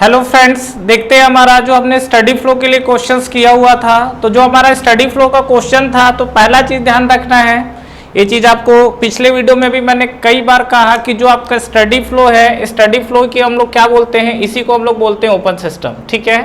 Hello friends, देखते हैं हमारा जो हमने स्टडी फ्लो के लिए क्वेश्चंस किया हुआ था। तो जो हमारा स्टडी फ्लो का क्वेश्चन था, तो पहला चीज ध्यान रखना है, ये चीज आपको पिछले वीडियो में भी मैंने कई बार कहा कि जो आपका स्टडी फ्लो है, स्टडी फ्लो की हम लोग क्या बोलते हैं, इसी को हम लोग बोलते हैं ओपन सिस्टम। ठीक है,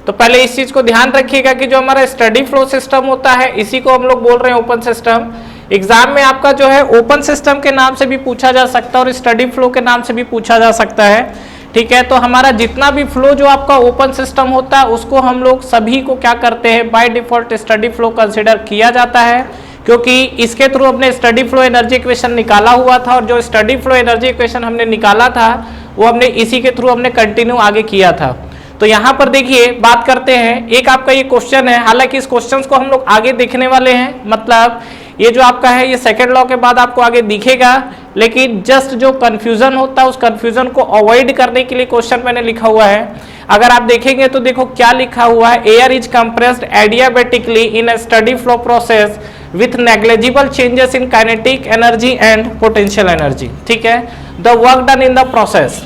तो पहले इस चीज को ध्यान रखिएगा कि जो हमारा स्टडी फ्लो सिस्टम होता है, इसी को हम लोग बोल रहे हैं ओपन सिस्टम। एग्जाम में आपका जो है ओपन सिस्टम के नाम से भी पूछा जा सकता है और स्टडी फ्लो के नाम से भी पूछा जा सकता है। ठीक है, तो हमारा जितना भी फ्लो जो आपका ओपन सिस्टम होता है, उसको हम लोग सभी को क्या करते हैं, by default steady flow consider किया जाता है, क्योंकि इसके थ्रू हमने स्टडी फ्लो एनर्जी इक्वेशन निकाला हुआ था और जो स्टडी फ्लो एनर्जी इक्वेशन हमने निकाला था वो हमने इसी के थ्रू हमने कंटिन्यू आगे किया था। तो यहाँ पर देखिए बात करते हैं, एक आपका ये क्वेश्चन है, हालांकि इस क्वेश्चन को हम लोग आगे देखने वाले हैं, मतलब ये जो आपका है ये सेकेंड लॉ के बाद आपको आगे दिखेगा, लेकिन जस्ट जो कंफ्यूजन होता है उस कंफ्यूजन को अवॉइड करने के लिए क्वेश्चन मैंने लिखा हुआ है। अगर आप देखेंगे तो देखो क्या लिखा हुआ है, air is compressed adiabatically in a steady flow process with negligible changes in kinetic energy and potential energy. ठीक है, the work done in the process.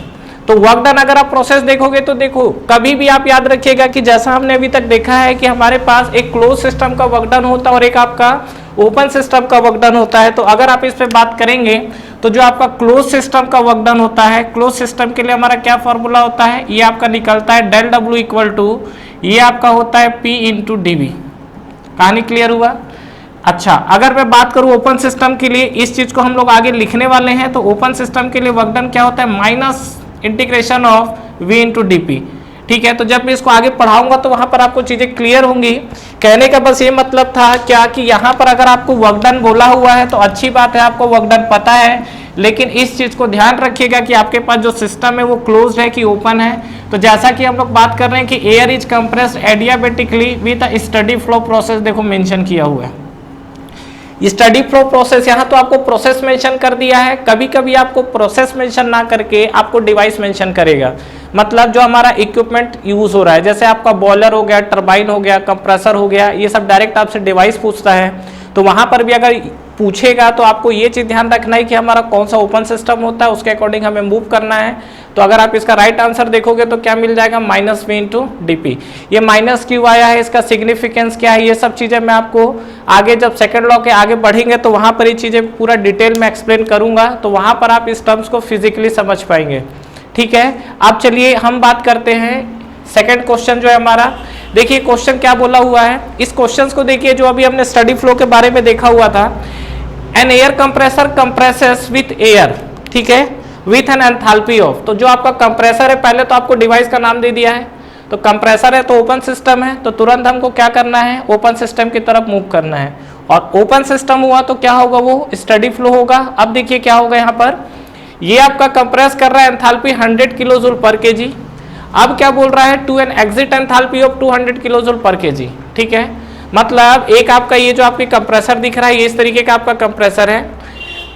तो वर्क डन अगर आप प्रोसेस देखोगे तो देखो कभी भी आप याद रखिएगा कि जैसा हमने अभी तक देखा है कि हमारे पास एक क्लोज सिस्टम का वर्क डन होता है और एक आपका ओपन सिस्टम का वर्क डन होता है। तो अगर आप इस पे बात करेंगे तो जो आपका क्लोज सिस्टम का वर्क डन होता है, क्लोज सिस्टम के लिए हमारा क्या फॉर्मूला होता है, ये आपका निकलता है डेल डब्ल्यू इक्वल टू, ये आपका होता है P इंटू डी। कहानी क्लियर हुआ? अच्छा, अगर मैं बात करूं ओपन सिस्टम के लिए, इस चीज को हम लोग आगे लिखने वाले हैं। तो ओपन सिस्टम के लिए वर्क डन क्या होता है, minus integration of V into D P. ठीक है, तो जब मैं इसको आगे पढ़ाऊंगा तो वहां पर आपको चीजें क्लियर होंगी। कहने का बस ये मतलब था क्या कि यहाँ पर अगर आपको वर्क डन बोला हुआ है तो अच्छी बात है, आपको वर्क डन पता है, लेकिन इस चीज को ध्यान रखिएगा कि आपके पास जो सिस्टम है वो क्लोज्ड है कि ओपन है। तो जैसा कि हम लोग बात कर रहे हैं कि air is compressed adiabatically with a steady flow process, देखो मेंशन किया हुआ है स्टडी फ्लो प्रोसेस। यहाँ तो आपको प्रोसेस मेंशन कर दिया है, कभी कभी आपको प्रोसेस मेंशन ना करके आपको डिवाइस मेंशन करेगा, मतलब जो हमारा इक्विपमेंट यूज हो रहा है, जैसे आपका बॉयलर हो गया, टरबाइन हो गया, कंप्रेसर हो गया, ये सब डायरेक्ट आपसे डिवाइस पूछता है। तो वहां पर भी अगर पूछेगा तो आपको ये चीज ध्यान रखना है कि हमारा कौन सा ओपन सिस्टम होता है, उसके अकॉर्डिंग हमें मूव करना है। तो अगर आप इसका राइट आंसर देखोगे तो क्या मिल जाएगा, minus V into D P. ये माइनस क्यों आया है, इसका सिग्निफिकेंस क्या है, ये सब चीजें मैं आपको आगे जब सेकेंड लॉ के आगे बढ़ेंगे तो वहां पर ये चीजें पूरा डिटेल में एक्सप्लेन करूंगा, तो वहां पर आप इस टर्म्स को फिजिकली समझ पाएंगे। ठीक है, अब चलिए हम बात करते हैं सेकेंड क्वेश्चन जो है हमारा। देखिए क्वेश्चन क्या बोला हुआ है, इस क्वेश्चन को देखिए, जो अभी हमने स्टडी फ्लो के बारे में देखा हुआ था, an air compressor compresses with air, ठीक है, विथ एन एंथैल्पी ऑफ। तो जो आपका कंप्रेसर है, पहले तो आपको डिवाइस का नाम दे दिया है, तो कंप्रेसर है तो ओपन सिस्टम है, तो तुरंत हमको क्या करना है, ओपन सिस्टम की तरफ मूव करना है। और ओपन सिस्टम हुआ तो क्या होगा, वो स्टडी फ्लो होगा। अब देखिए क्या होगा, यहाँ पर ये आपका कंप्रेस कर रहा है, enthalpy 100 kilo joule per KG. अब क्या बोल रहा है, to an exit enthalpy of 200 kilo joule per KG. ठीक है, मतलब एक आपका ये जो आपकी कंप्रेसर दिख रहा है, ये इस तरीके का आपका कंप्रेसर है,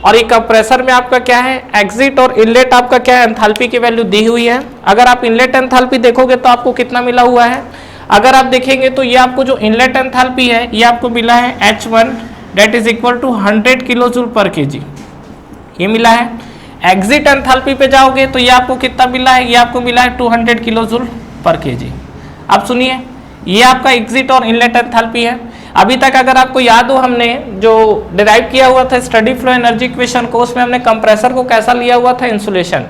और ये कंप्रेसर में आपका क्या है, एग्जिट और इनलेट आपका क्या है, एंथैल्पी की वैल्यू दी हुई है। अगर आप इनलेट एंथैल्पी देखोगे तो आपको कितना मिला हुआ है, अगर आप देखेंगे तो ये आपको जो इनलेट एंथैल्पी है ये आपको मिला है H1 that is equal to 100 kilo joule per KG, ये मिला है। एग्जिट एंथैल्पी पे जाओगे तो ये आपको कितना मिला है, ये आपको मिला है 200 किलो जूल पर केजी। अब सुनिए, ये आपका एग्जिट और इनलेट एंथैल्पी है। अभी तक अगर आपको याद हो, हमने जो डिराइव किया हुआ था स्टडी फ्लो एनर्जी इक्वेशन को, उसमें हमने कंप्रेसर को कैसा लिया हुआ था, इंसुलेशन,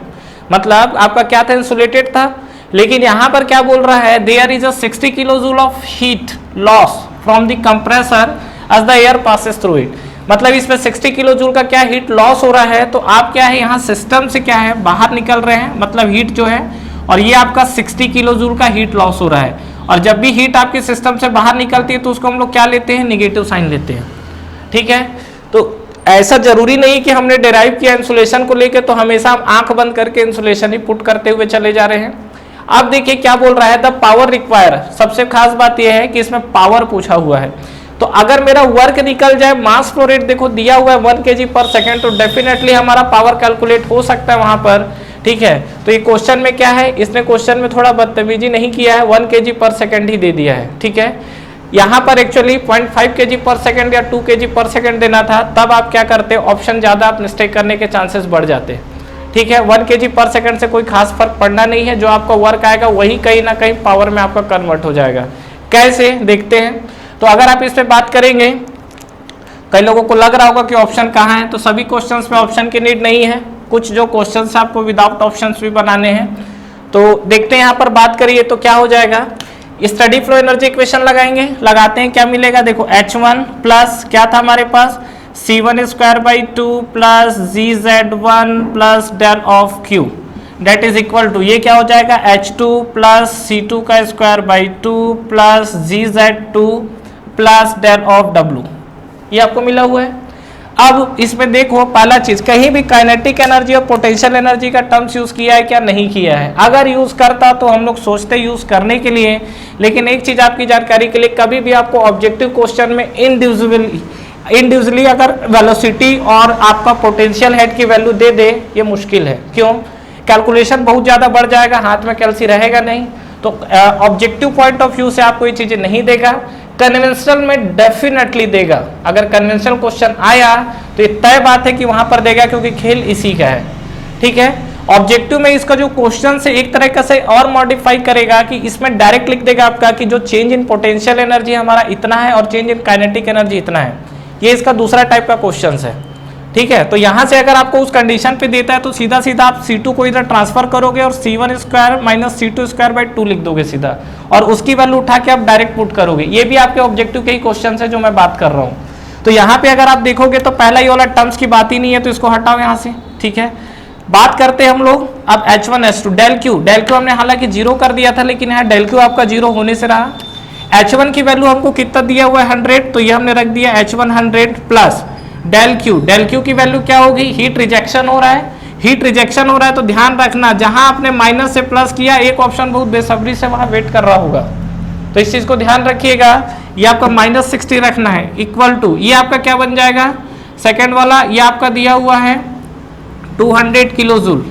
मतलब आपका क्या था, इंसुलेटेड था। लेकिन यहाँ पर क्या बोल रहा है, there is a 60 kilo joule of heat loss from the compressor as the air passes through it, मतलब इसमें 60 किलो जूल का क्या हीट लॉस हो रहा है। तो आप क्या है, यहाँ सिस्टम से क्या है, बाहर निकल रहे हैं, मतलब हीट जो है, और ये आपका 60 किलो जूल का हीट लॉस हो रहा है। और जब भी हीट आपके सिस्टम से बाहर निकलती है तो उसको हम लोग क्या लेते हैं, निगेटिव साइन लेते हैं। ठीक है, तो ऐसा जरूरी नहीं कि हमने डिराइव किया इंसुलेशन को लेकर तो हमेशा हम आंख बंद करके इंसुलेशन ही पुट करते हुए चले जा रहे हैं। अब देखिए क्या बोल रहा है, द पावर रिक्वायर, सबसे खास बात यह है कि इसमें पावर पूछा हुआ है। तो अगर मेरा वर्क निकल जाए, मास फ्लो रेट देखो दिया हुआ है 1 kg पर सेकेंड, तो डेफिनेटली हमारा पावर कैलकुलेट हो सकता है वहां पर। ठीक है, तो ये क्वेश्चन में क्या है, इसने क्वेश्चन में थोड़ा बदतमीजी नहीं किया है, 1 kg पर सेकेंड ही दे दिया है। ठीक है, यहाँ पर एक्चुअली 0.5 kg पर सेकेंड या 2 kg पर सेकेंड देना था, तब आप क्या करते, ऑप्शन ज्यादा आप मिस्टेक करने के चांसेस बढ़ जाते। ठीक है, 1 kg पर सेकंड से कोई खास फर्क पड़ना नहीं है, जो आपका वर्क आएगा वही कहीं ना कहीं पावर में आपका कन्वर्ट हो जाएगा। कैसे देखते हैं। तो अगर आप इस पे बात करेंगे, कई लोगों को लग रहा होगा कि ऑप्शन कहाँ है, तो सभी क्वेश्चंस में ऑप्शन की नीड नहीं है, कुछ जो क्वेश्चंस आपको विदाउट ऑप्शंस भी बनाने हैं। तो देखते हैं यहाँ पर बात करिए तो क्या हो जाएगा, स्टडी फ्लो एनर्जी इक्वेशन लगाएंगे, लगाते हैं, क्या मिलेगा देखो, H1 प्लस क्या था हमारे पास, C1 square by 2 plus GZ1 plus del of Q dot is equal to, ये क्या हो जाएगा, H2 प्लस C2 का square by 2 plus GZ2 plus del of W, ये आपको मिला हुआ है। अब इसमें देखो, पहला चीज, कहीं भी काइनेटिक एनर्जी और पोटेंशियल एनर्जी का टर्म्स यूज किया है क्या, नहीं किया है। अगर यूज करता तो हम लोग सोचते यूज करने के लिए, लेकिन एक चीज आपकी जानकारी के लिए, कभी भी आपको ऑब्जेक्टिव क्वेश्चन में इंडिविजुअली अगर वेलोसिटी और आपका पोटेंशियल हेड की वैल्यू दे दे, ये मुश्किल है। क्यों, कैलकुलेशन बहुत ज्यादा बढ़ जाएगा, हाथ में कैलसी रहेगा नहीं, तो ऑब्जेक्टिव पॉइंट ऑफ व्यू से आपको ये चीजें नहीं देगा। कन्वेंशनल में डेफिनेटली देगा, अगर कन्वेंशनल क्वेश्चन आया तो ये तय बात है कि वहां पर देगा, क्योंकि खेल इसी का है। ठीक है, ऑब्जेक्टिव में इसका जो क्वेश्चन से एक तरह से और मॉडिफाई करेगा कि इसमें डायरेक्ट लिख देगा आपका कि जो चेंज इन पोटेंशियल एनर्जी हमारा इतना है और चेंज इन काइनेटिक एनर्जी इतना है, ये इसका दूसरा टाइप का क्वेश्चन है। ठीक है, तो यहां से अगर आपको उस कंडीशन पे देता है तो सीधा सीधा आप C2 को इधर ट्रांसफर करोगे और C1 square minus C2 square by 2 लिख दोगे सीधा, और उसकी वैल्यू उठा के आप डायरेक्ट पुट करोगे। ये भी आपके ऑब्जेक्टिव के ही क्वेश्चन है जो मैं बात कर रहा हूँ। तो यहाँ पे अगर आप देखोगे तो पहला ये वाला टर्म्स की बात ही नहीं है, तो इसको हटाओ यहाँ से। ठीक है, बात करते हैं हम लोग अब H1 H2 डेल Q हमने हालांकि 0 कर दिया था, लेकिन यहाँ डेल Q आपका 0 होने से रहा। H1 की वैल्यू हमको कितना दिया हुआ है, 100, तो ये हमने रख दिया H1 100 प्लस डेल Q की वैल्यू क्या होगी, हीट रिजेक्शन हो रहा है, हीट रिजेक्शन हो रहा है, तो ध्यान रखना जहां आपने माइनस से प्लस किया, एक ऑप्शन बहुत बेसब्री से वहां वेट कर रहा होगा, तो इस चीज को ध्यान रखिएगा। ये आपका -60 रखना है, इक्वल टू, ये आपका क्या बन जाएगा, सेकेंड वाला ये आपका दिया हुआ है 200 किलो जूल।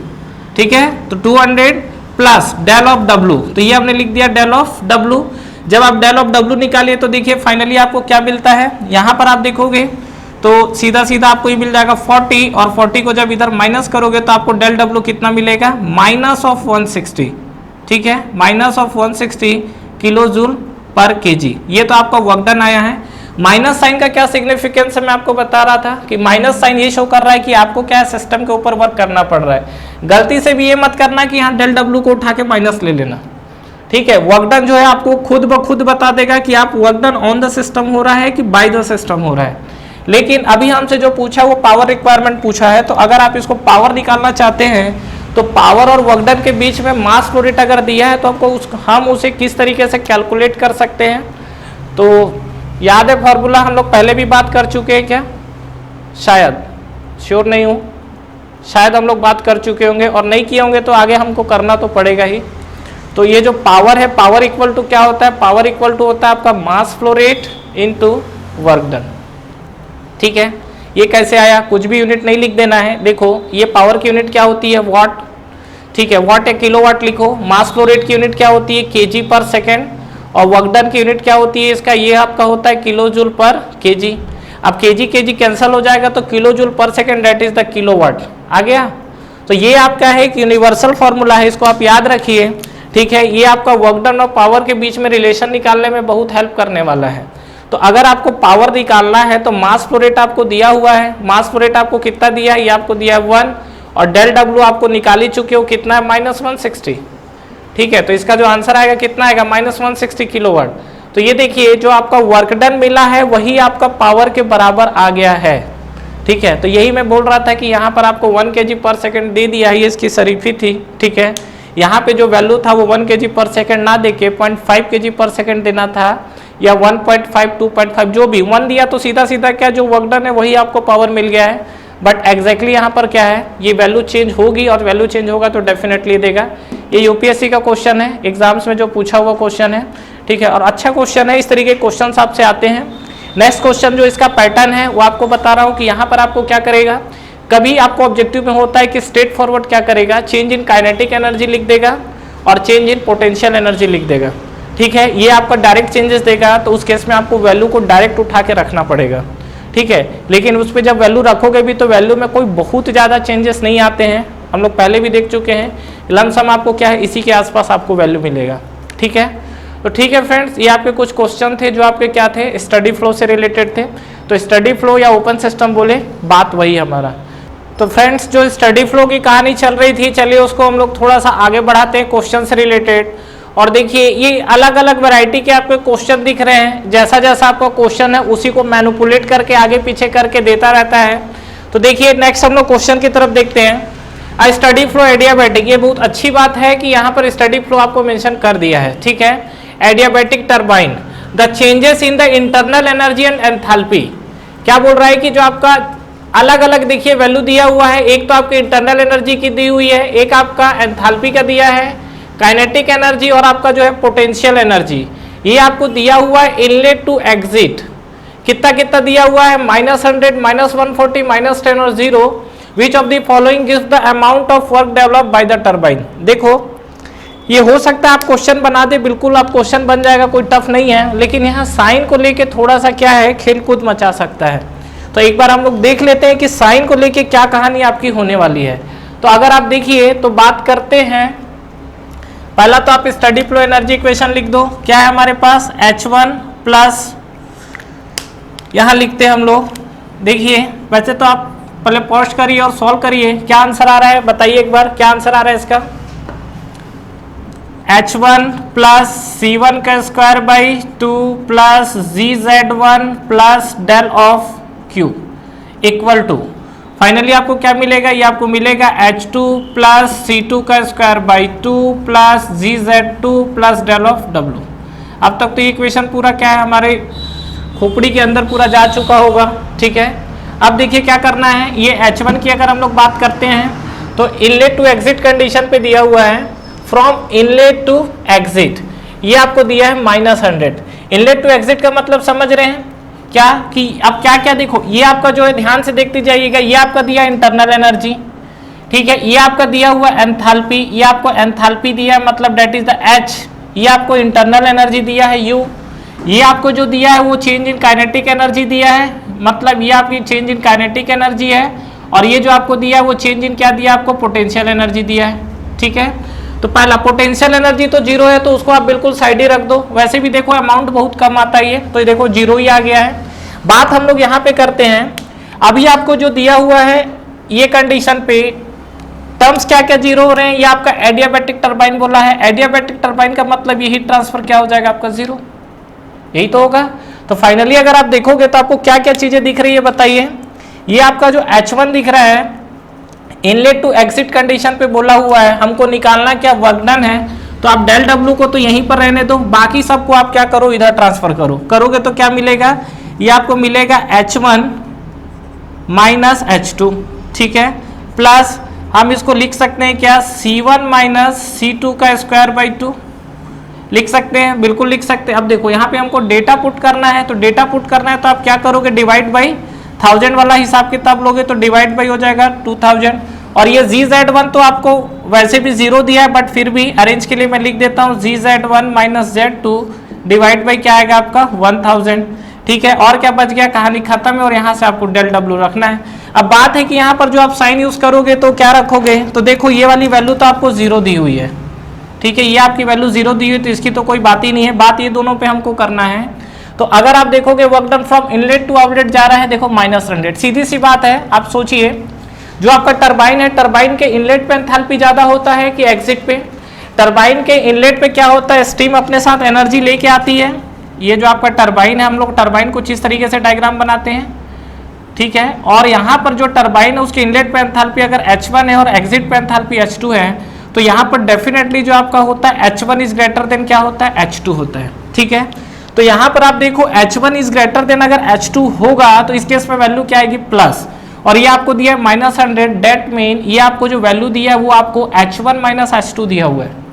ठीक है, तो 200 प्लस डेल ऑफ W, तो ये हमने लिख दिया डेल ऑफ W। जब आप डेल ऑफ W निकालिए तो देखिए फाइनली आपको क्या मिलता है, यहां पर आप देखोगे तो सीधा सीधा आपको ये मिल जाएगा 40, और 40 को जब इधर माइनस करोगे तो आपको डेल W कितना मिलेगा, -160। ठीक है, -160 किलो जूल पर केजी, ये तो आपका वर्क डन आया है। माइनस साइन का क्या सिग्निफिकेंस है, मैं आपको बता रहा था कि माइनस साइन ये शो कर रहा है कि आपको क्या सिस्टम के ऊपर वर्क करना पड़ रहा है। गलती से भी ये मत करना कि यहाँ डेल W को उठा के माइनस ले लेना। ठीक है, वर्क डन जो है आपको खुद ब खुद बता देगा कि आप work done on the system हो रहा है कि बाय द सिस्टम हो रहा है। लेकिन अभी हमसे जो पूछा वो पावर रिक्वायरमेंट पूछा है, तो अगर आप इसको पावर निकालना चाहते हैं तो पावर और वर्क डन के बीच में मास फ्लो रेट अगर दिया है तो हमको हम उसे किस तरीके से कैलकुलेट कर सकते हैं। तो याद है फॉर्मूला, हम लोग पहले भी बात कर चुके हैं क्या, शायद, श्योर नहीं हूँ, शायद हम लोग बात कर चुके होंगे, और नहीं किए होंगे तो आगे हमको करना तो पड़ेगा ही। तो ये जो पावर है, पावर इक्वल टू क्या होता है, पावर इक्वल टू होता है आपका mass flow rate into work done. ठीक है, ये कैसे आया, कुछ भी यूनिट नहीं लिख देना है। देखो ये पावर की यूनिट क्या होती है, वाट। ठीक है, वाट या किलोवाट लिखो। मास फ्लो रेट की यूनिट क्या होती है, केजी पर सेकेंड, और वर्क डन की यूनिट क्या होती है इसका, ये आपका होता है किलो जूल पर केजी। अब केजी कैंसिल हो जाएगा तो kilo joule per second that is the kilowatt आ गया। तो ये आपका है एक यूनिवर्सल फॉर्मूला है, इसको आप याद रखिए। ठीक है, ये आपका वर्क डन और पावर के बीच में रिलेशन निकालने में बहुत हेल्प करने वाला है। तो अगर आपको पावर निकालना है तो मास फ्लो रेट आपको दिया हुआ है, मास फ्लो रेट आपको कितना दिया है, ये आपको दिया है 1, और डेल W आपको निकाल ही चुके हो, कितना है, -160। ठीक है, तो इसका जो आंसर आएगा कितना आएगा, -160 किलोवाट। तो ये देखिए जो आपका वर्क डन मिला है वही आपका पावर के बराबर आ गया है। ठीक है, तो यही मैं बोल रहा था कि यहाँ पर आपको 1 kg पर सेकेंड दे दिया है, ये इसकी शरीफी थी। ठीक है, यहाँ पे जो वैल्यू था वो 1 kg पर सेकेंड ना देके 0.5 kg पर सेकेंड देना था, या 1.5 2.5 जो भी 1 दिया तो सीधा सीधा क्या जो वर्क डन है वही आपको पावर मिल गया है। बट एग्जैक्टली यहाँ पर क्या है, ये वैल्यू चेंज होगी, और वैल्यू चेंज होगा तो डेफिनेटली देगा। ये यूपीएससी का क्वेश्चन है, एग्जाम्स में जो पूछा हुआ क्वेश्चन है। ठीक है, और अच्छा क्वेश्चन है, इस तरीके के क्वेश्चन आपसे आते हैं। नेक्स्ट क्वेश्चन जो इसका पैटर्न है वो आपको बता रहा हूँ कि यहाँ पर आपको क्या करेगा, कभी आपको ऑब्जेक्टिव में होता है कि स्ट्रेट फॉरवर्ड क्या करेगा, चेंज इन काइनेटिक एनर्जी लिख देगा और चेंज इन पोटेंशियल एनर्जी लिख देगा। ठीक है, ये आपका डायरेक्ट चेंजेस देगा, तो उस केस में आपको वैल्यू को डायरेक्ट उठा के रखना पड़ेगा। ठीक है, लेकिन उस पर जब वैल्यू रखोगे भी तो वैल्यू में कोई बहुत ज़्यादा चेंजेस नहीं आते हैं, हम लोग पहले भी देख चुके हैं। लमसम आपको क्या है, इसी के आसपास आपको वैल्यू मिलेगा। ठीक है, तो ठीक है फ्रेंड्स, ये आपके कुछ क्वेश्चन थे जो आपके क्या थे, स्टडी फ्लो से रिलेटेड थे। तो स्टडी फ्लो या ओपन सिस्टम बोले, बात वही हमारा। तो फ्रेंड्स जो स्टडी फ्लो की कहानी चल रही थी, चलिए उसको हम लोग थोड़ा सा आगे बढ़ाते हैं क्वेश्चन से रिलेटेड। और देखिए ये अलग अलग वैरायटी के आपके क्वेश्चन दिख रहे हैं, जैसा जैसा आपका क्वेश्चन है उसी को मैनिपुलेट करके आगे पीछे करके देता रहता है। तो देखिए नेक्स्ट हम लोग क्वेश्चन की तरफ देखते हैं। आ स्टडी फ्लो एडियाबैटिक, ये बहुत अच्छी बात है कि यहाँ पर स्टडी फ्लो आपको मेंशन कर दिया है। ठीक है, adiabatic turbine, the changes in the internal energy and enthalpy. क्या बोल रहा है कि जो आपका अलग अलग देखिए वैल्यू दिया हुआ है, एक तो आपकी इंटरनल एनर्जी की दी हुई है, एक आपका एंथैल्पी का दिया है, काइनेटिक एनर्जी और आपका जो है पोटेंशियल एनर्जी, ये आपको दिया हुआ है इनलेट टू एग्जिट। कितना कितना दिया हुआ है, -100, -140, -10 और 0। Which of the following gives the amount of work developed by the turbine. देखो ये हो सकता है आप क्वेश्चन बना दे, बिल्कुल आप क्वेश्चन बन जाएगा, कोई टफ नहीं है, लेकिन यहाँ साइन को लेके थोड़ा सा क्या है, खेल कूद मचा सकता है। तो एक बार हम लोग देख लेते हैं कि साइन को लेके क्या कहानी आपकी होने वाली है। तो अगर आप देखिए तो बात करते हैं, पहला तो आप स्टडी फ्लो एनर्जी इक्वेशन लिख दो। क्या है हमारे पास, H1 प्लस, यहाँ लिखते हैं हम लोग। देखिए वैसे तो आप पहले पॉज करिए और सॉल्व करिए, क्या आंसर आ रहा है बताइए एक बार, क्या आंसर आ रहा है इसका। H1 प्लस C1 का square by 2 plus GZ1 plus del of Q equal to, finally आपको क्या मिलेगा, ये आपको मिलेगा H2 प्लस C2 का square by 2 plus GZ2 plus del of W। अब तक तो ये इक्वेशन पूरा क्या है, हमारे खोपड़ी के अंदर पूरा जा चुका होगा। ठीक है, अब देखिए क्या करना है, ये H1 की अगर हम लोग बात करते हैं तो इनलेट टू एग्जिट कंडीशन पे दिया हुआ है, फ्रॉम इनलेट टू एग्जिट, ये आपको दिया है -100। इनलेट टू एग्जिट का मतलब समझ रहे हैं क्या, कि अब क्या क्या देखो, ये आपका जो है ध्यान से देखते जाइएगा, ये आपका दिया इंटरनल एनर्जी। ठीक है, ये आपका दिया हुआ एंथैल्पी, ये आपको एंथैल्पी दिया है, मतलब डेट इज द H। ये आपको इंटरनल एनर्जी दिया है U। ये आपको जो दिया है वो चेंज इन काइनेटिक एनर्जी दिया है, मतलब ये आपकी चेंज इन काइनेटिक एनर्जी है। और ये जो आपको दिया है वो चेंज इन क्या दिया, आपको पोटेंशियल एनर्जी दिया है। ठीक है, तो पहला पोटेंशियल एनर्जी तो 0 है, तो उसको आप बिल्कुल साइड ही रख दो। वैसे भी देखो अमाउंट बहुत कम आता है, ये तो देखो 0 ही आ गया है। बात हम लोग यहाँ पे करते हैं, अभी आपको जो दिया हुआ है ये कंडीशन पे टर्म्स क्या क्या 0 हो रहे हैं, ये आपका एडियाबैटिक टरबाइन बोला है। एडियाबैटिक टरबाइन का मतलब ये हीट ट्रांसफर क्या हो जाएगा आपका 0, यही तो होगा। तो फाइनली अगर आप देखोगे तो आपको क्या क्या चीजें दिख रही है बताइए। ये आपका जो H1 दिख रहा है, इनलेट टू एग्जिट कंडीशन पे बोला हुआ है, हमको निकालना क्या, वर्क डन है। तो आप डेल डब्ल्यू को तो यहीं पर रहने दो, बाकी सबको आप क्या करो, इधर ट्रांसफर करो। करोगे तो क्या मिलेगा, ये आपको मिलेगा H1 माइनस H2। ठीक है, प्लस हम इसको लिख सकते हैं क्या, C1 माइनस C2 का स्क्वायर बाई 2 लिख सकते हैं, बिल्कुल लिख सकते हैं। अब देखो यहाँ पे हमको डेटा पुट करना है, तो डेटा पुट करना है तो आप क्या करोगे, डिवाइड बाई 1000 वाला हिसाब किताब लोगे तो डिवाइड बाई हो जाएगा 2000। और ये GZ1 तो आपको वैसे भी 0 दिया है, बट फिर भी अरेंज के लिए मैं लिख देता हूँ GZ1 minus Z2 divide by क्या आएगा आपका 1000। ठीक है, और क्या बच गया, कहानी खत्म है। और यहाँ से आपको डेल डब्ल्यू रखना है। अब बात है कि यहाँ पर जो आप साइन यूज करोगे तो क्या रखोगे, तो देखो ये वाली वैल्यू तो आपको 0 दी हुई है। ठीक है, ये आपकी वैल्यू 0 दी हुई, तो इसकी तो कोई बात ही नहीं है, बात ये दोनों पे हमको करना है। तो अगर आप देखोगे work done from inlet to outlet जा रहा है, देखो -100, सीधी सी बात है। आप सोचिए जो आपका टरबाइन है, टरबाइन के इनलेट पे एंथैल्पी ज्यादा होता है कि एग्जिट पे। टरबाइन के इनलेट पे क्या होता है, स्टीम अपने साथ एनर्जी लेके आती है। ये जो आपका टरबाइन है, हम लोग टरबाइन कुछ इस तरीके से डायग्राम बनाते हैं। ठीक है, और यहाँ पर जो टरबाइन है उसके इनलेट पे एंथैल्पी अगर H1 है और एग्जिट पे एंथैल्पी H2 है, तो यहाँ पर डेफिनेटली जो आपका होता है H1 इज ग्रेटर देन क्या होता है, H2 होता है। ठीक है, तो यहाँ पर आप देखो H1 इज ग्रेटर देन अगर H2 होगा तो इस केस में वैल्यू क्या आएगी, प्लस। और ये आपको दिया है -100, डेट मीन ये आपको जो वैल्यू दिया है वो आपको H1 माइनस H2 दिया हुआ है।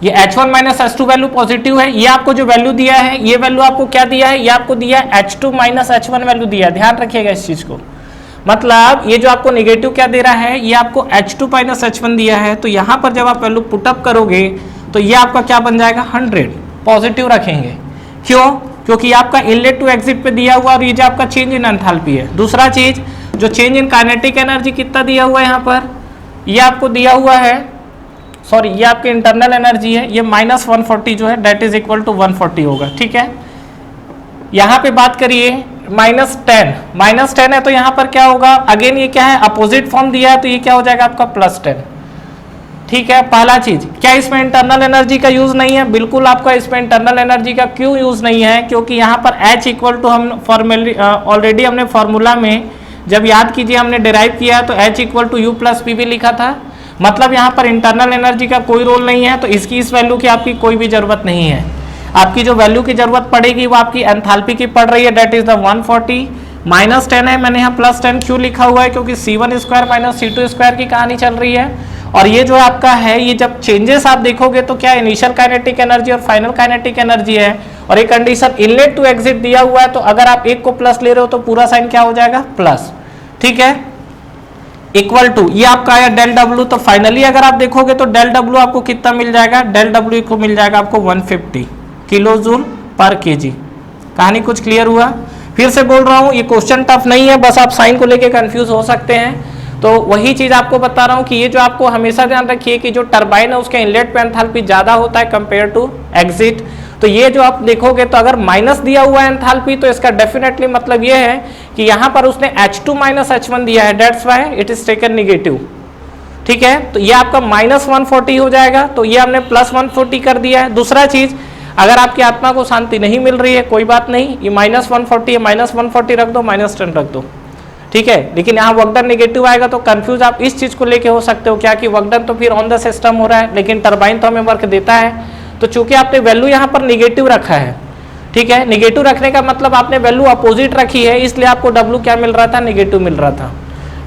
ये H1 minus H2 value positive है। ये आपको जो वैल्यू दिया है, ये वैल्यू आपको क्या दिया है, ये आपको दिया है H2 माइनस H1 वैल्यू दिया है। ध्यान रखिएगा इस चीज को, मतलब ये जो आपको नेगेटिव क्या दे रहा है, ये आपको H2 माइनस H1 दिया है। तो यहाँ पर जब आप वैल्यू पुटअप करोगे तो ये आपका क्या बन जाएगा, 100 पॉजिटिव रखेंगे। क्यों, क्योंकि आपका इनलेट टू एग्जिट पे दिया हुआ और ये जो आपका चेंज इन एंथैल्पी है। दूसरा चीज जो चेंज इन काइनेटिक एनर्जी कितना दिया हुआ है यहाँ पर ये आपको दिया हुआ है, सॉरी ये आपकी इंटरनल एनर्जी है, ये -140 जो है डेट इज इक्वल टू 140 होगा, ठीक है। यहाँ पे बात करिए -10 है तो यहाँ पर क्या होगा, अगेन ये क्या है, अपोजिट फॉर्म दिया है तो ये क्या हो जाएगा आपका +10, ठीक है। पहला चीज, क्या इसमें इंटरनल एनर्जी का यूज नहीं है? बिल्कुल आपका इसमें इंटरनल एनर्जी का क्यों यूज नहीं है, क्योंकि यहाँ पर H इक्वल टू हम फॉर्मली ऑलरेडी हमने फॉर्मूला में जब याद कीजिए हमने डिराइव किया तो H equal to U plus P भी लिखा था, मतलब यहाँ पर इंटरनल एनर्जी का कोई रोल नहीं है, तो इसकी इस वैल्यू की आपकी कोई भी जरूरत नहीं है। आपकी जो वैल्यू की जरूरत पड़ेगी वो आपकी एंथैल्पी की पड़ रही है, डेट इज द 140 -10 है, मैंने यहाँ +10 क्यों लिखा हुआ है, क्योंकि C1 square minus C2 square की कहानी चल रही है। और ये जो आपका है, ये जब चेंजेस आप देखोगे तो क्या इनिशियल काइनेटिक एनर्जी और फाइनल काइनेटिक एनर्जी है, और एक कंडीशन इनलेट टू एग्जिट दिया हुआ है, तो अगर आप एक को प्लस ले रहे हो तो पूरा साइन क्या हो जाएगा, प्लस, ठीक है। इक्वल टू ये आपका आया डेल डब्ल्यू, तो फाइनली अगर आप देखोगे तो डेल डब्ल्यू आपको कितना मिल जाएगा, डेल डब्ल्यू को मिल जाएगा आपको 150 किलो जूल पर केजी। कहानी कुछ क्लियर हुआ? फिर से बोल रहा हूँ, ये क्वेश्चन टफ नहीं है, बस आप साइन को लेके कंफ्यूज हो सकते हैं। तो वही चीज आपको बता रहा हूँ कि ये जो आपको हमेशा ध्यान रखिए कि जो टरबाइन है उसके इनलेट पे एंथैल्पी ज्यादा होता है कंपेयर टू एग्जिट। तो ये जो आप देखोगे तो अगर माइनस दिया हुआ है एंथैल्पी, तो इसका डेफिनेटली मतलब ये है कि यहाँ पर उसने H2 - H1 दिया है, that's why it is taken negative, ठीक है। तो ये आपका -140 हो जाएगा, तो ये हमने +140 कर दिया है। दूसरा चीज, अगर आपकी आत्मा को शांति नहीं मिल रही है कोई बात नहीं, ये -140 है, -140 रख दो, -10 रख दो, ठीक है। लेकिन यहाँ वर्क डन नेगेटिव आएगा तो कंफ्यूज आप इस चीज को लेके हो सकते हो, क्या कि वर्क डन तो फिर ऑन द सिस्टम हो रहा है, लेकिन टरबाइन तो हमें वर्क देता है। तो चूंकि आपने वैल्यू यहाँ पर नेगेटिव रखा है, ठीक है, नेगेटिव रखने का मतलब आपने वैल्यू अपोजिट रखी है, इसलिए आपको W क्या मिल रहा था, नेगेटिव मिल रहा था,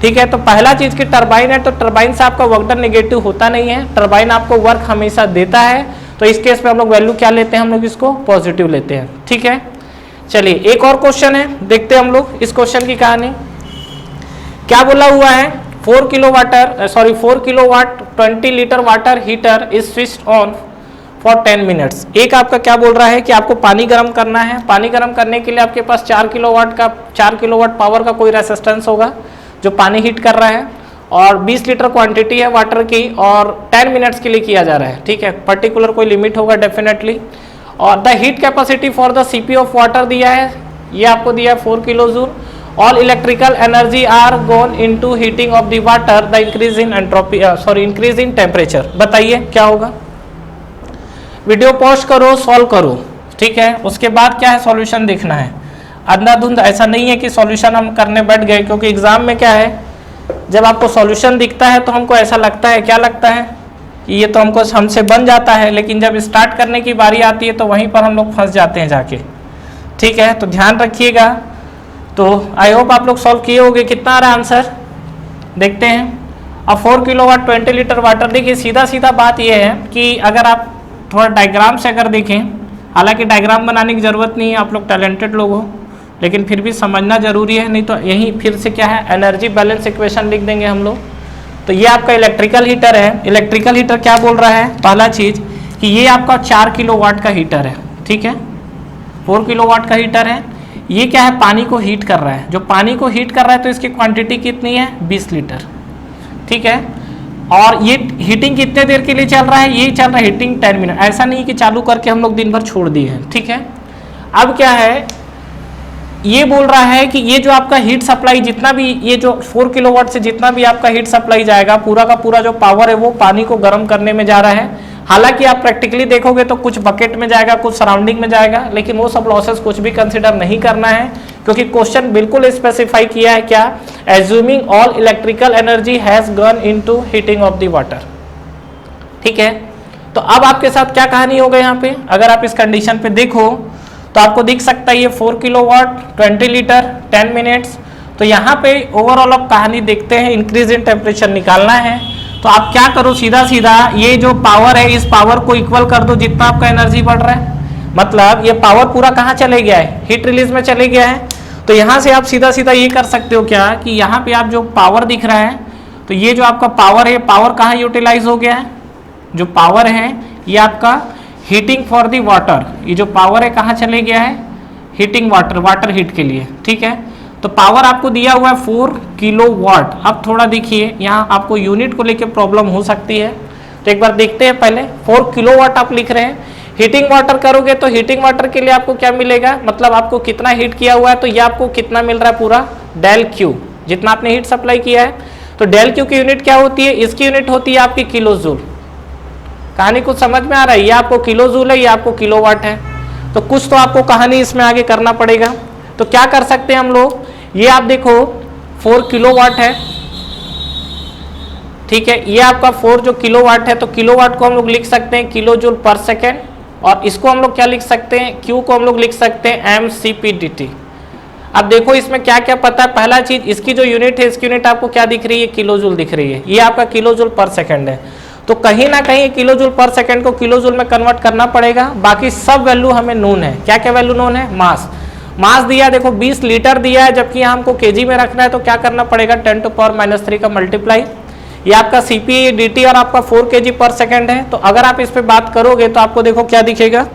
ठीक है। तो पहला चीज की टरबाइन है, तो टरबाइन से आपका वर्क डन नेगेटिव होता नहीं है, टरबाइन आपको वर्क हमेशा देता है। तो इस केस में हम लोग वैल्यू क्या लेते हैं, हम लोग इसको पॉजिटिव लेते हैं, ठीक है। चलिए एक और क्वेश्चन है, देखते हैं हम लोग इस क्वेश्चन की कहानी। क्या बोला हुआ है, 4 kilowatt 20 litre water heater is switched on for 10 minutes. एक आपका क्या बोल रहा है कि आपको पानी गर्म करना है, पानी गर्म करने के लिए आपके पास 4 किलोवाट पावर का कोई रेसिस्टेंस होगा जो पानी हीट कर रहा है, और 20 लीटर क्वांटिटी है वाटर की, और 10 मिनट्स के लिए किया जा रहा है, ठीक है। पर्टिकुलर कोई लिमिट होगा डेफिनेटली। और the heat capacity for the CP of water दिया है, ये आपको दिया है 4 kilo joule. All electrical energy are gone into heating of the water, the increase in entropy increase in temperature. बताइए क्या होगा। वीडियो पॉज करो, सॉल्व करो, ठीक है। उसके बाद क्या है, सॉल्यूशन देखना है। अंधाधुंध ऐसा नहीं है कि सॉल्यूशन हम करने बैठ गए, क्योंकि एग्जाम में क्या है, जब आपको सॉल्यूशन दिखता है तो हमको ऐसा लगता है, क्या लगता है कि ये तो हमसे बन जाता है, लेकिन जब स्टार्ट करने की बारी आती है तो वहीं पर हम लोग फंस जाते हैं जाके, ठीक है। तो ध्यान रखिएगा। तो आई होप आप लोग सॉल्व किए होंगे। कितना आ रहा है आंसर, देखते हैं। अब 4 किलोवाट 20 लीटर वाटर, देखिए सीधा सीधा बात यह है कि अगर आप थोड़ा डायग्राम से अगर देखें, हालांकि डायग्राम बनाने की ज़रूरत नहीं है, आप लोग टैलेंटेड लोग हो, लेकिन फिर भी समझना जरूरी है, नहीं तो यहीं फिर से क्या है, एनर्जी बैलेंस इक्वेशन लिख देंगे हम लोग। तो ये आपका इलेक्ट्रिकल हीटर है। इलेक्ट्रिकल हीटर क्या बोल रहा है, पहला चीज़ कि ये आपका 4 किलोवाट का हीटर है, ठीक है। 4 किलोवाट का हीटर है, ये क्या है, पानी को हीट कर रहा है। जो पानी को हीट कर रहा है तो इसकी क्वांटिटी कितनी है, 20 लीटर, ठीक है। और ये हीटिंग कितने देर के लिए चल रहा है, ये चल रहा है हीटिंग 10 मिनट। ऐसा नहीं कि चालू करके हम लोग दिन भर छोड़ दिए हैं, ठीक है। अब क्या है, ये बोल रहा है कि ये जो आपका हीट सप्लाई जितना भी, ये जो 4 किलोवाट से जितना भी आपका हीट सप्लाई जाएगा, पूरा का पूरा जो पावर है वो पानी को गर्म करने में जा रहा है। हालांकि आप प्रैक्टिकली देखोगे तो कुछ बकेट में जाएगा, कुछ सराउंडिंग में जाएगा, लेकिन वो सब लॉसेस कुछ भी कंसिडर नहीं करना है, क्योंकि क्वेश्चन बिल्कुल स्पेसिफाई किया है क्या, assuming all electrical energy has gone into heating of the water, ठीक है। तो अब आपके साथ क्या कहानी होगा यहाँ पे, अगर आप इस कंडीशन पे देखो तो आपको दिख सकता है ये 4 किलोवाट 20 लीटर 10 मिनट्स। तो यहाँ पे ओवरऑल आप कहानी देखते हैं, इंक्रीज इन टेम्परेचर निकालना है। तो आप क्या करो, सीधा सीधा ये जो पावर है, इस पावर को इक्वल कर दो जितना आपका एनर्जी बढ़ रहा है। मतलब ये पावर पूरा कहाँ चले गया है, हीट रिलीज में चले गया है। तो यहाँ से आप सीधा सीधा ये कर सकते हो क्या कि यहाँ पे आप जो पावर दिख रहा है, तो ये जो आपका पावर है, पावर कहाँ यूटिलाइज हो गया है, जो पावर है ये आपका हीटिंग फॉर दी वाटर, ये जो पावर है कहाँ चले गया है, हीटिंग वाटर हीट के लिए, ठीक है। तो पावर आपको दिया हुआ है 4 किलोवाट। अब थोड़ा देखिए यहाँ आपको यूनिट को लेकर प्रॉब्लम हो सकती है, तो एक बार देखते हैं पहले। 4 किलोवाट आप लिख रहे हैं, हीटिंग वाटर करोगे तो हीटिंग वाटर के लिए आपको क्या मिलेगा, मतलब आपको कितना हीट किया हुआ है, तो ये आपको कितना मिल रहा है पूरा डेल क्यू, जितना आपने हीट सप्लाई किया है। तो डेल क्यू की यूनिट क्या होती है, इसकी यूनिट होती है आपकी किलो जूल। कहानी कुछ समझ में आ रहा है, ये आपको किलो जूल है, ये आपको किलोवाट है। तो कुछ तो आपको कहानी इसमें आगे करना पड़ेगा। तो क्या कर सकते हैं हम लोग, ये आप देखो 4 किलोवाट है, ठीक है, ये आपका 4 जो किलोवाट है, तो किलोवाट को हम लोग लिख सकते हैं किलो जूल पर सेकेंड, और इसको हम लोग क्या लिख सकते हैं, क्यू को हम लोग लिख सकते हैं mCp/dt। अब देखो इसमें क्या क्या पता है, पहला चीज इसकी जो यूनिट है, इसकी यूनिट आपको क्या दिख रही है, किलो जूल दिख रही है, ये आपका किलो जूल पर सेकेंड है। तो कहीं ना कहीं किलो जूल पर सेकेंड को किलो जूल में कन्वर्ट करना पड़ेगा। बाकी सब वैल्यू हमें नोन है। क्या क्या वैल्यू नोन है, मास दिया देखो 20 लीटर दिया है, जबकि यहाँ हमको केजी में रखना है, तो क्या करना पड़ेगा 10⁻³ का मल्टीप्लाई। ये आपका CP/dt और आपका 4 kg पर सेकेंड है। तो अगर आप इस पे बात करोगे तो आपको देखो क्या दिखेगा,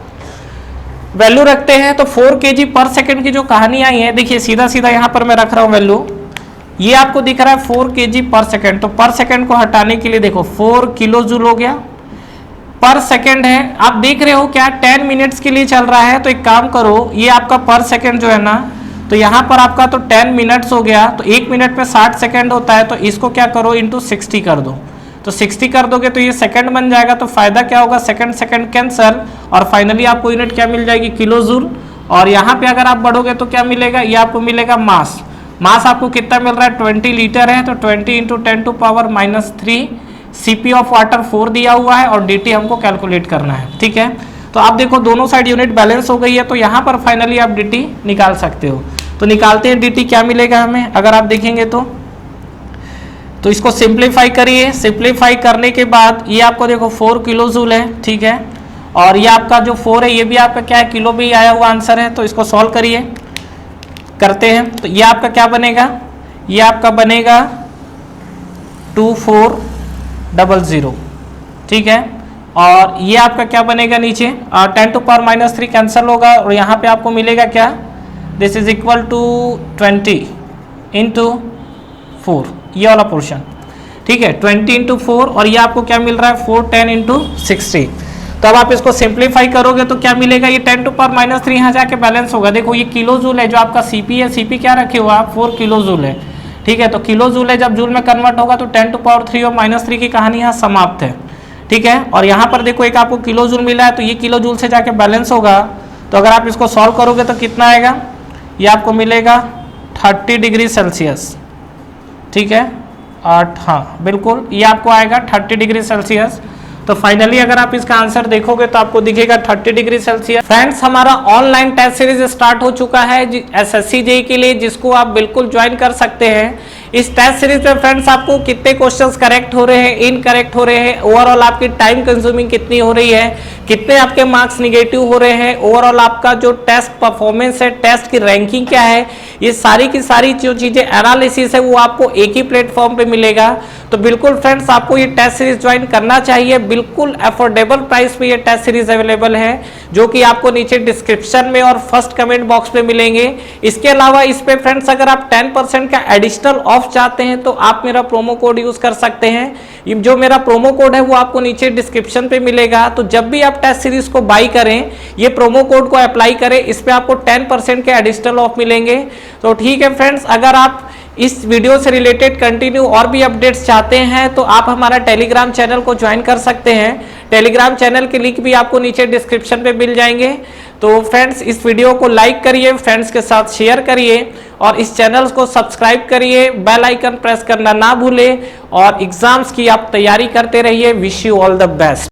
वैल्यू रखते हैं तो 4 kg पर सेकेंड की जो कहानी आई है, देखिए सीधा सीधा यहाँ पर मैं रख रहा हूँ वैल्यू, ये आपको दिख रहा है 4 kg पर सेकेंड। तो पर सेकेंड को हटाने के लिए देखो 4 किलो जूल हो गया, पर सेकेंड है। आप देख रहे हो क्या 10 मिनट्स के लिए चल रहा है, तो एक काम करो, ये आपका पर सेकेंड जो है ना, तो यहाँ पर आपका तो 10 मिनट्स हो गया, तो 1 मिनट में 60 सेकेंड होता है, तो इसको क्या करो इंटू 60 कर दो। तो 60 कर दोगे तो ये सेकंड बन जाएगा। तो फायदा क्या होगा, सेकंड सेकंड कैंसल, और फाइनली आपको यूनिट क्या मिल जाएगी, किलो जूल। और यहाँ पे अगर आप बढ़ोगे तो क्या मिलेगा, ये आपको मिलेगा मास आपको कितना मिल रहा है, 20 लीटर है, तो 20 × 10⁻³ CP ऑफ वाटर 4 दिया हुआ है, और dt हमको कैलकुलेट करना है, ठीक है। तो आप देखो दोनों साइड यूनिट बैलेंस हो गई है, तो यहाँ पर फाइनली आप dt निकाल सकते हो। तो निकालते हैं dt क्या मिलेगा हमें, अगर आप देखेंगे तो इसको सिंप्लीफाई करिए। सिंप्लीफाई करने के बाद ये आपको देखो 4 किलो जूल है, ठीक है, और ये आपका जो 4 है ये भी आपका क्या है, किलो भी आया हुआ आंसर है। तो इसको सॉल्व करिए, करते हैं। तो ये आपका क्या बनेगा, ये आपका बनेगा 2400, ठीक है, और ये आपका क्या बनेगा नीचे 10⁻³ कैंसिल होगा, और यहाँ पे आपको मिलेगा क्या, दिस इज इक्वल टू 20 × 4, ये वाला पोर्शन, ठीक है, 20 × 4, और ये आपको क्या मिल रहा है 410 × 60। तो अब आप इसको सिंप्लीफाई करोगे तो क्या मिलेगा, ये 10⁻³ यहाँ जाके बैलेंस होगा। देखो ये किलो जूल है, जो आपका CP है, CP क्या रखे हुआ आप 4 किलो जूल है, ठीक है, तो किलो जूल है, जब जूल में कन्वर्ट होगा तो 10⁻³ और -3 की कहानी यहाँ समाप्त है, ठीक है। और यहाँ पर देखो एक आपको किलो जूल मिला है, तो ये किलो जूल से जाके बैलेंस होगा। तो अगर आप इसको सॉल्व करोगे तो कितना आएगा, ये आपको मिलेगा 30 डिग्री सेल्सियस, ठीक है, हाँ बिल्कुल, ये आपको आएगा 30 डिग्री सेल्सियस। तो फाइनली अगर आप इसका आंसर देखोगे तो आपको दिखेगा 30 डिग्री सेल्सियस। फ्रेंड्स हमारा ऑनलाइन टेस्ट सीरीज स्टार्ट हो चुका है SSC JEE के लिए, जिसको आप बिल्कुल ज्वाइन कर सकते हैं। इस टेस्ट सीरीज में फ्रेंड्स आपको कितने क्वेश्चंस करेक्ट हो रहे हैं, इनकरेक्ट हो रहे हैं, ओवरऑल आपकी टाइम कंज्यूमिंग कितनी हो रही है, कितने आपके मार्क्स निगेटिव हो रहे हैं, ओवरऑल आपका जो टेस्ट परफॉर्मेंस है, टेस्ट की रैंकिंग क्या है, ये सारी की सारी जो चीजें एनालिसिस है वो आपको एक ही प्लेटफॉर्म पे मिलेगा। तो बिल्कुल फ्रेंड्स आपको ये टेस्ट सीरीज ज्वाइन करना चाहिए। बिल्कुल अफोर्डेबल प्राइस पे ये टेस्ट सीरीज अवेलेबल है, जो कि आपको नीचे डिस्क्रिप्शन में और फर्स्ट कमेंट बॉक्स पे मिलेंगे। इसके अलावा इस पे फ्रेंड्स अगर आप 10% का एडिशनल ऑफ चाहते हैं तो आप मेरा प्रोमो कोड यूज कर सकते हैं। जो मेरा प्रोमो कोड है वो आपको नीचे डिस्क्रिप्शन पे मिलेगा। तो जब भी आप टेस्ट सीरीज को बाई करें, ये प्रोमो कोड को अप्लाई करें, इस पे आपको 10% के एडिशनल ऑफ मिलेंगे। तो ठीक है फ्रेंड्स, अगर आप इस वीडियो से रिलेटेड कंटिन्यू और भी अपडेट्स चाहते हैं तो आप हमारा टेलीग्राम चैनल को ज्वाइन कर सकते हैं। टेलीग्राम चैनल के लिंक भी आपको नीचे डिस्क्रिप्शन पे मिल जाएंगे। तो फ्रेंड्स इस वीडियो को लाइक करिए, फ्रेंड्स के साथ शेयर करिए और इस चैनल को सब्सक्राइब करिए, बेल आइकन प्रेस करना ना भूलें और एग्जाम्स की आप तैयारी करते रहिए। Wish you all the best.